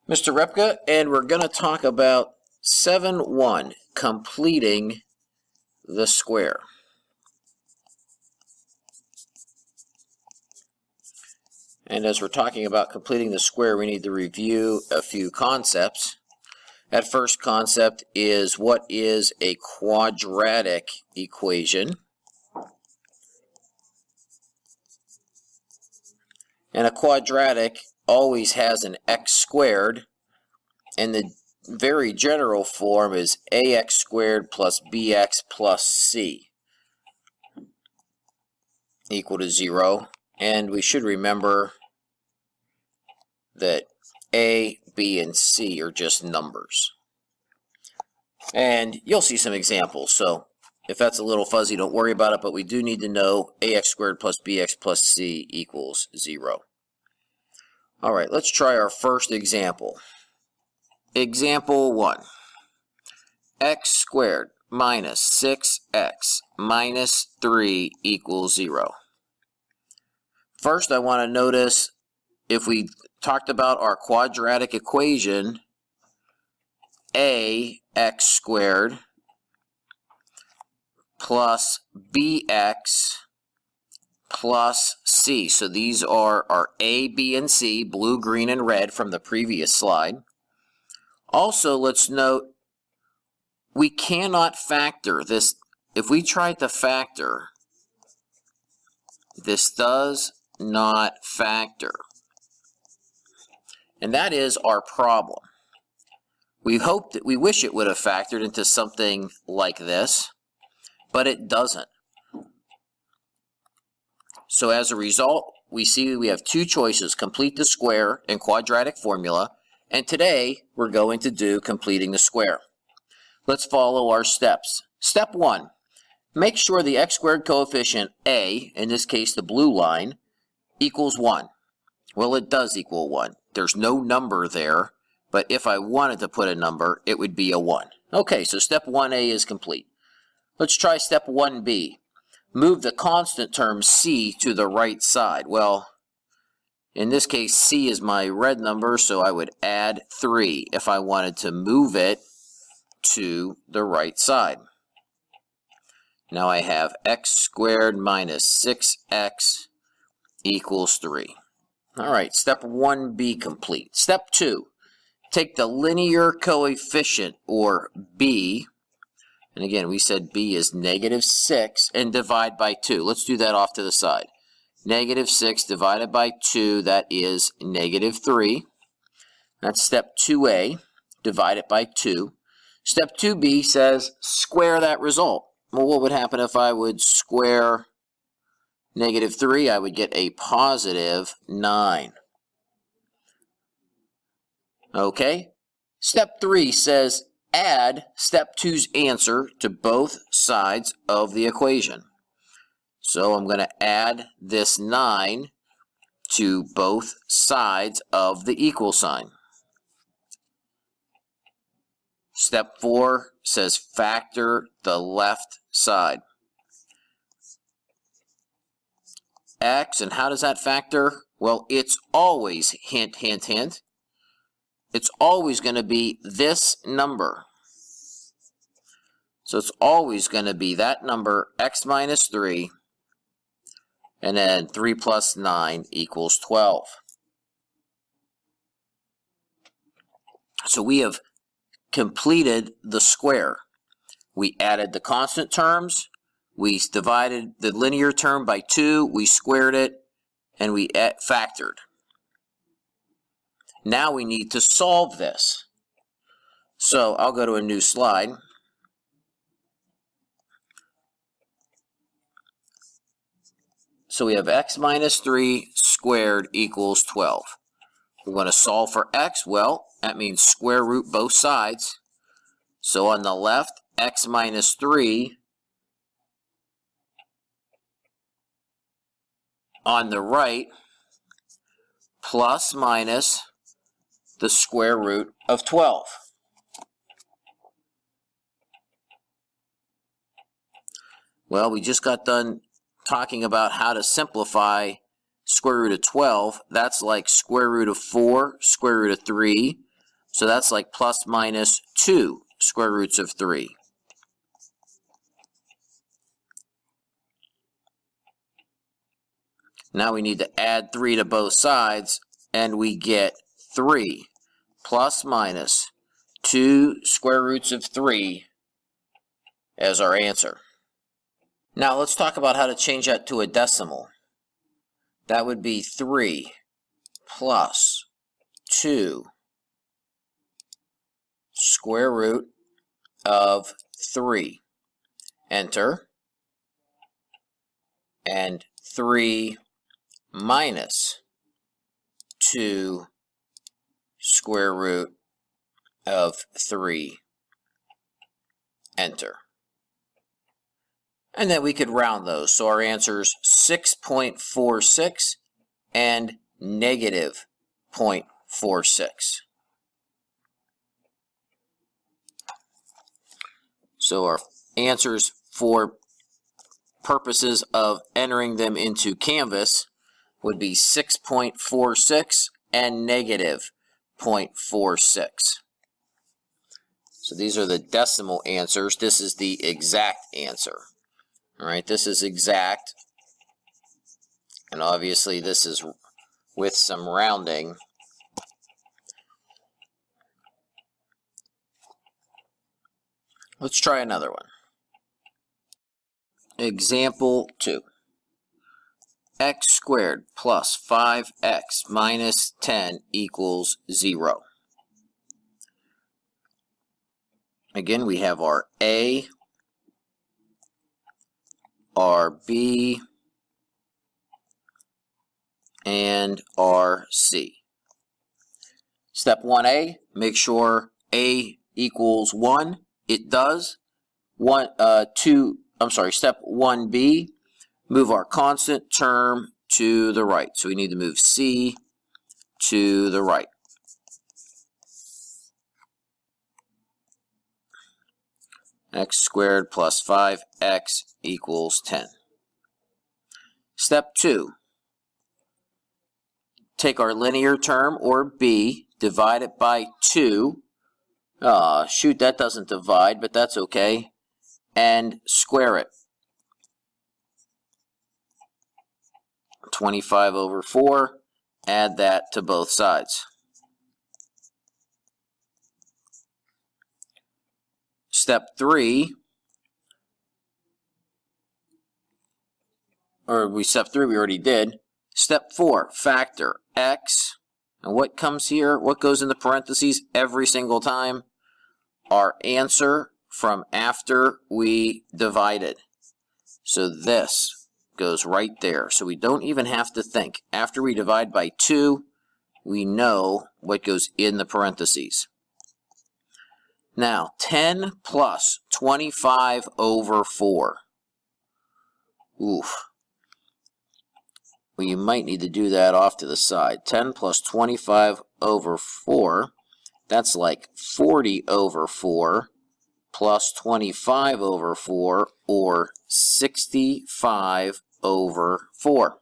Mr. Repka, and we're going to talk about 7-1, completing the square. And as we're talking about completing the square, we need to review a few concepts. That first concept is, what is a quadratic equation? And a quadratic always has an x squared, and the very general form is ax squared plus bx plus c equal to 0. And we should remember that a, b, and c are just numbers. And you'll see some examples, so if that's a little fuzzy, don't worry about it, but we do need to know ax squared plus bx plus c equals 0. All right, let's try our first example. Example 1. X squared minus 6x minus 3 equals 0. First, I want to notice, if we talked about our quadratic equation, ax squared plus bx plus c. So these are our a, b, and c, blue, green, and red from the previous slide. Also, let's note, we cannot factor this. If we try to factor, this does not factor. And that is our problem. We wish it would have factored into something like this, but it doesn't. So as a result, we see we have two choices: complete the square and quadratic formula. And today, we're going to do completing the square. Let's follow our steps. Step 1, make sure the x squared coefficient a, in this case the blue line, equals 1. Well, it does equal 1. There's no number there, but if I wanted to put a number, it would be a 1. Okay, so step 1a is complete. Let's try step 1b. Move the constant term c to the right side. Well, in this case, c is my red number, so I would add 3 if I wanted to move it to the right side. Now I have x squared minus 6x equals 3. All right, step 1b complete. Step 2, take the linear coefficient, or b, and again, we said b is -6, and divide by 2. Let's do that off to the side. -6 divided by 2, that is -3. That's step 2a, divide it by 2. Step 2b says square that result. Well, what would happen if I would square -3? I would get a positive 9. Okay? Step 3 says add step 2's answer to both sides of the equation. So I'm going to add this 9 to both sides of the equal sign. Step 4 says factor the left side. X, and how does that factor? Well, it's always, hint, hint, hint, it's always going to be this number. So it's always going to be that number, x minus 3, and then 3 plus 9 equals 12. So we have completed the square. We added the constant terms, we divided the linear term by 2, we squared it, and we factored. Now we need to solve this. So I'll go to a new slide. So we have x minus 3 squared equals 12. We want to solve for x. Well, that means square root both sides. So on the left, x minus 3. On the right, plus minus the square root of 12. Well, we just got done talking about how to simplify square root of 12. That's like square root of 4, square root of 3, So that's like plus minus 2 square roots of 3. Now we need to add 3 to both sides, and we get 3 plus minus 2 square roots of 3 as our answer. Now let's talk about how to change that to a decimal. That would be 3 plus 2 square root of 3. Enter. And 3 minus 2 square root of 3. Enter. And then we could round those. So our answer is 6.46 and negative 0.46. So our answers for purposes of entering them into Canvas would be 6.46 and negative 0.46. So these are the decimal answers. This is the exact answer. All right, this is exact. And obviously this is with some rounding. Let's try another one. Example 2. X squared plus 5x minus 10 equals 0. Again, we have our A, our B, and our C. Step 1A, make sure A equals 1. It does. Step 1B, move our constant term to the right. So we need to move C to the right. X squared plus 5x equals 10. Step 2, take our linear term, or B, divide it by 2. Shoot, that doesn't divide, but that's okay. And square it. 25 over 4. Add that to both sides. Step 3, step 3 we already did. Step 4, factor x. And what comes here? What goes in the parentheses every single time? Our answer from after we divided. So this goes right there. So we don't even have to think. After we divide by 2, we know what goes in the parentheses. Now, 10 plus 25 over 4. Oof. Well, you might need to do that off to the side. 10 plus 25 over 4. That's like 40 over 4 plus 25 over 4, or 65 over 4.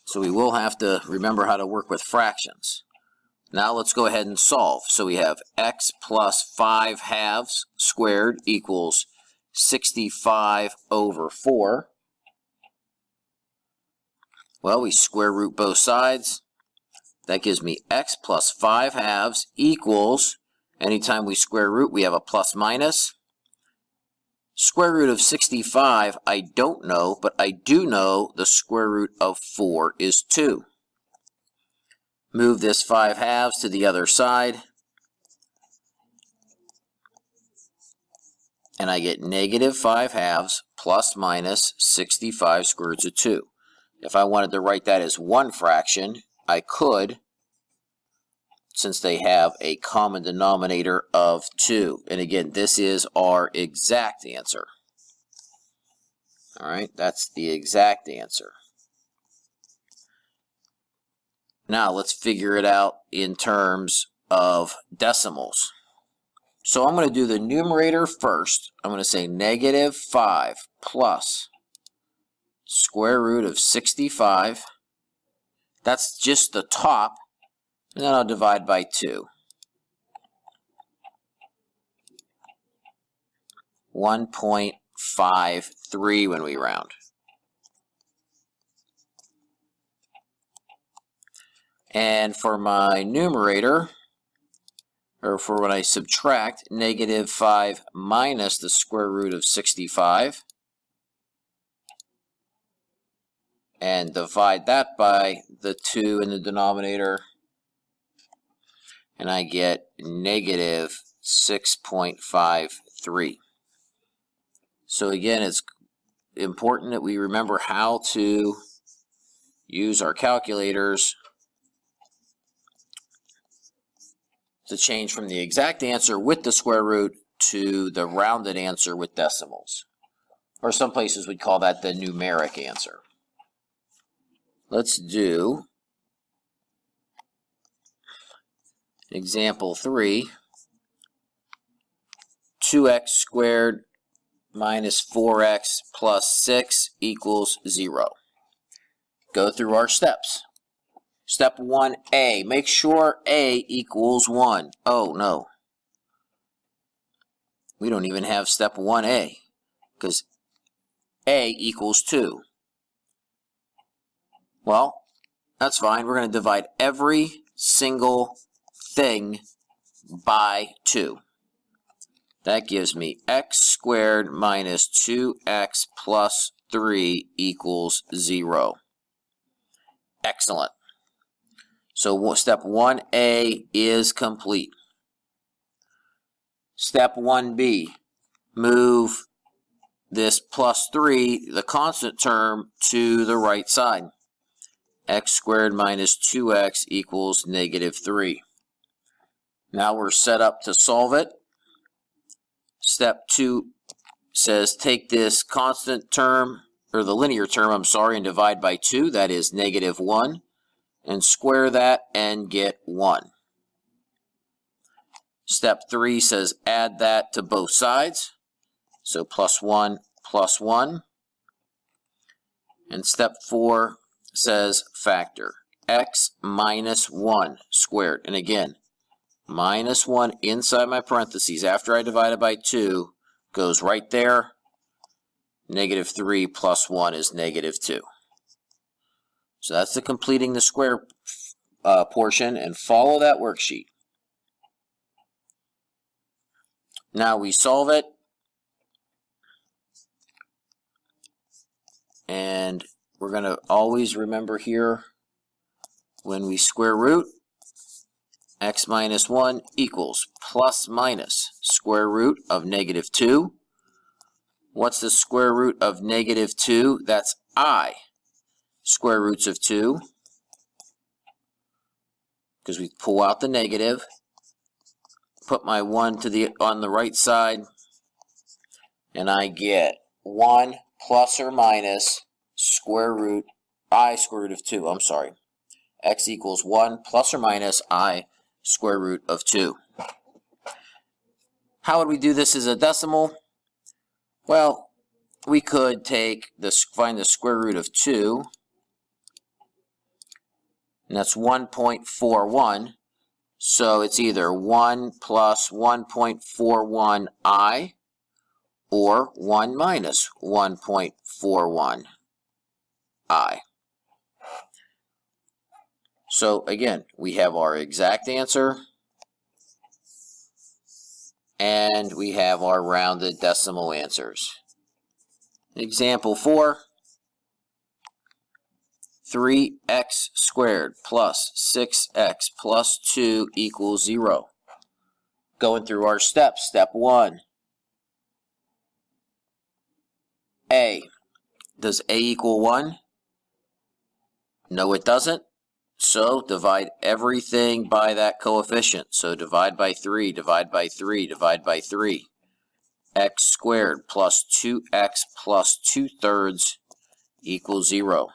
So we will have to remember how to work with fractions. Now let's go ahead and solve. So we have x plus 5 halves squared equals 65 over 4. Well, we square root both sides. That gives me x plus 5 halves equals, anytime we square root, we have a plus minus. Square root of 65, I don't know, but I do know the square root of 4 is 2. Move this 5 halves to the other side. And I get negative 5 halves plus minus 65 square roots of 2. If I wanted to write that as one fraction, I could, since they have a common denominator of 2. And again, this is our exact answer. All right, that's the exact answer. Now let's figure it out in terms of decimals. So I'm going to do the numerator first. I'm going to say negative 5 plus square root of 65. That's just the top, and then I'll divide by 2. 1.53 when we round. And for my numerator, or for when I subtract, -5 minus the square root of 65, and divide that by the 2 in the denominator, and I get -6.53. So again, it's important that we remember how to use our calculators to change from the exact answer with the square root to the rounded answer with decimals. Or some places would call that the numeric answer. Let's do example 3. 2x squared minus 4x plus 6 equals 0. Go through our steps. Step 1A, make sure A equals 1. Oh, no. We don't even have step 1A, because A equals 2. Well, that's fine. We're going to divide every single thing by 2. That gives me x squared minus 2x plus 3 equals 0. Excellent. So step 1A is complete. Step 1B, move this plus 3, the constant term, to the right side. X squared minus 2x equals -3. Now we're set up to solve it. Step 2 says take this constant term, or the linear term, I'm sorry, and divide by 2. That is -1. And square that and get 1. Step 3 says add that to both sides. So +1 plus 1. And step 4 says factor x minus 1 squared. And again, -1 inside my parentheses after I divide it by 2 goes right there. -3 plus 1 is -2. So that's the completing the square portion, and follow that worksheet. Now we solve it, and we're going to always remember here when we square root, x minus 1 equals plus minus square root of -2. What's the square root of -2? That's I. Square roots of 2, because we pull out the negative, put my 1 on the right side, and I get 1 plus or minus square root of 2. I'm sorry. X equals 1 plus or minus I square root of 2. How would we do this as a decimal? Well, we could find the square root of 2. And that's 1.41. So it's either 1 plus 1.41i or 1 minus 1.41i. So again, we have our exact answer and we have our rounded decimal answers. Example 4. 3x squared plus 6x plus 2 equals 0. Going through our steps. Step 1. A. Does A equal 1? No, it doesn't. So divide everything by that coefficient. So divide by 3, divide by 3, divide by 3. X squared plus 2x plus 2/3 equals 0.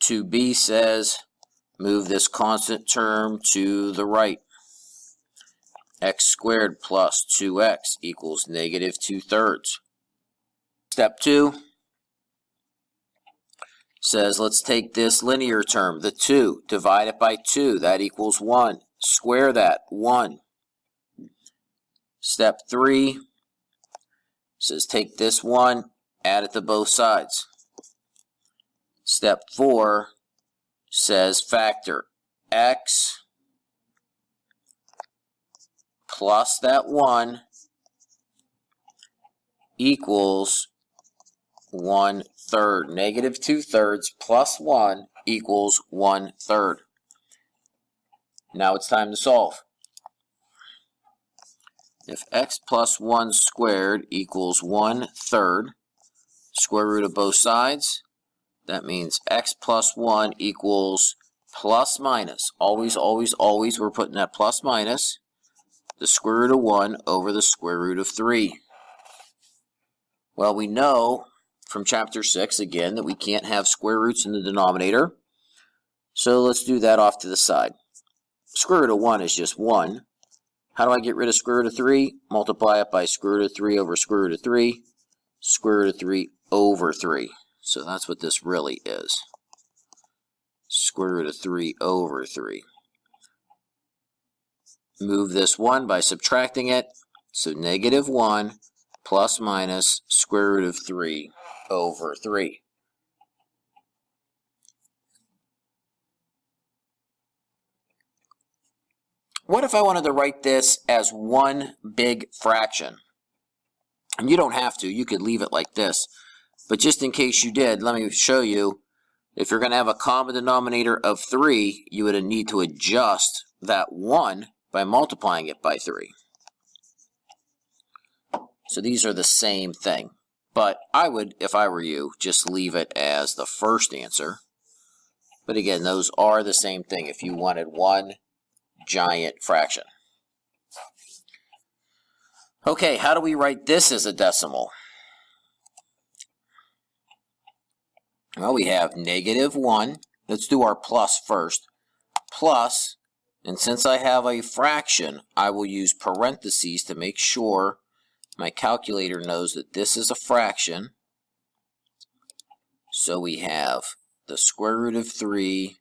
2b says move this constant term to the right. X squared plus 2x equals -2/3. Step 2. says let's take this linear term, the 2, divide it by 2, that equals 1. Square that, 1. Step 3 says take this 1, add it to both sides. Step 4 says factor x plus that 1 equals 1/3. Negative 2/3 plus 1 equals 1/3. Now it's time to solve. If x plus 1 squared equals 1/3, square root of both sides, that means x plus 1 equals plus minus. Always, always, always we're putting that plus minus the square root of 1 over the square root of 3. Well, we know from chapter 6 again that we can't have square roots in the denominator. So let's do that off to the side. Square root of 1 is just 1. How do I get rid of square root of 3? Multiply it by square root of 3 over square root of 3. Square root of 3 over 3. So that's what this really is. Square root of 3 over 3. Move this 1 by subtracting it. So negative 1 plus minus square root of 3 over 3. What if I wanted to write this as one big fraction? And you don't have to. You could leave it like this. But just in case you did, let me show you. If you're going to have a common denominator of 3, you would need to adjust that 1 by multiplying it by 3. So these are the same thing. But I would, if I were you, just leave it as the first answer. But again, those are the same thing if you wanted one giant fraction. Okay, how do we write this as a decimal? Well, we have negative 1. Let's do our plus first. Plus, and since I have a fraction, I will use parentheses to make sure my calculator knows that this is a fraction. So we have the square root of 3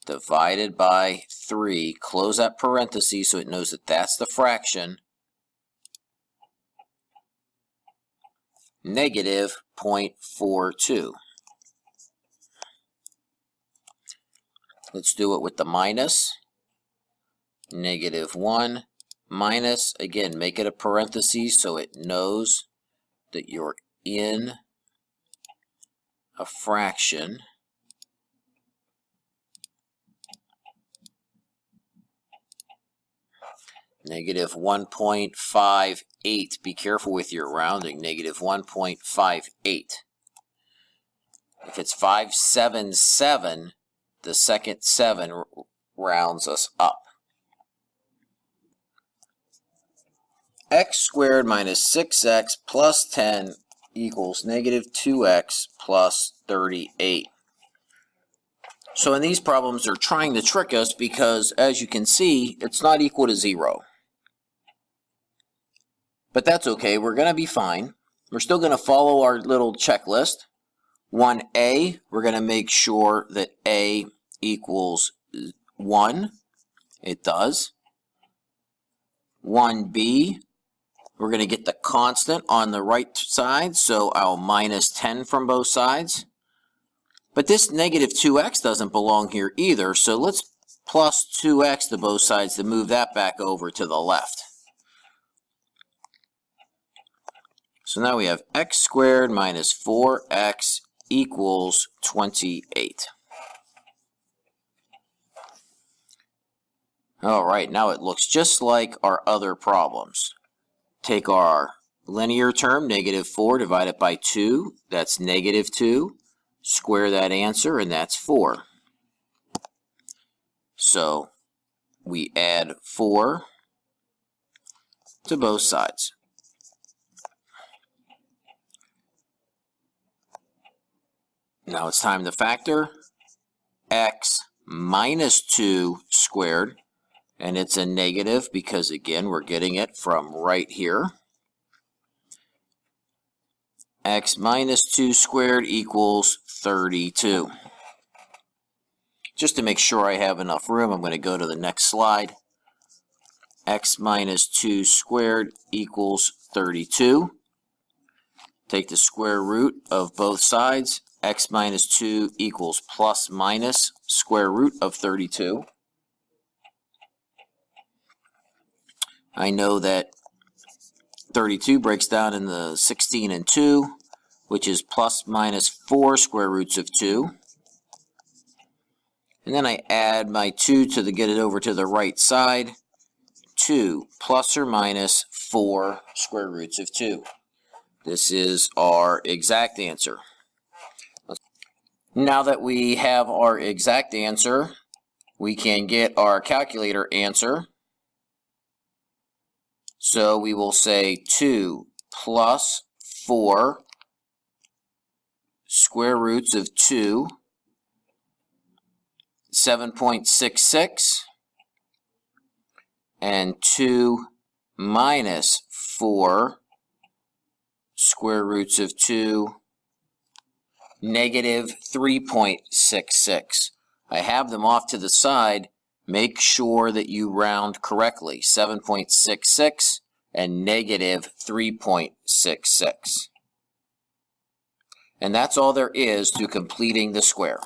divided by 3. Close that parenthesis so it knows that that's the fraction. Negative 0.42. Let's do it with the minus. Negative 1 minus, again, make it a parenthesis so it knows that you're in a fraction. Negative 1.58. Be careful with your rounding. Negative 1.58. If it's 577, the second 7 rounds us up. X squared minus 6x plus 10 equals negative 2x plus 38. So in these problems, they're trying to trick us because, as you can see, it's not equal to 0. But that's okay. We're going to be fine. We're still going to follow our little checklist. 1a, we're going to make sure that a equals 1. It does. 1b, we're going to get the constant on the right side, so I'll minus 10 from both sides. But this negative 2x doesn't belong here either, so let's plus 2x to both sides to move that back over to the left. So now we have x squared minus 4x equals 28. All right, now it looks just like our other problems. Take our linear term, negative 4 divided by 2, that's negative 2. Square that answer, and that's 4. So we add 4 to both sides. Now it's time to factor x minus 2 squared, and it's a negative because, again, we're getting it from right here. x minus 2 squared equals 32. Just to make sure I have enough room, I'm going to go to the next slide. X minus 2 squared equals 32. Take the square root of both sides. X minus 2 equals plus minus square root of 32. I know that 32 breaks down into 16 and 2, which is plus minus 4 square roots of 2. And then I add my 2 to get it over to the right side. 2 plus or minus 4 square roots of 2. This is our exact answer. Now that we have our exact answer, we can get our calculator answer. So we will say 2 plus 4 square roots of 2, 7.66, and 2 minus 4 square roots of 2, negative 3.66. I have them off to the side. Make sure that you round correctly. 7.66 and negative 3.66. And that's all there is to completing the square.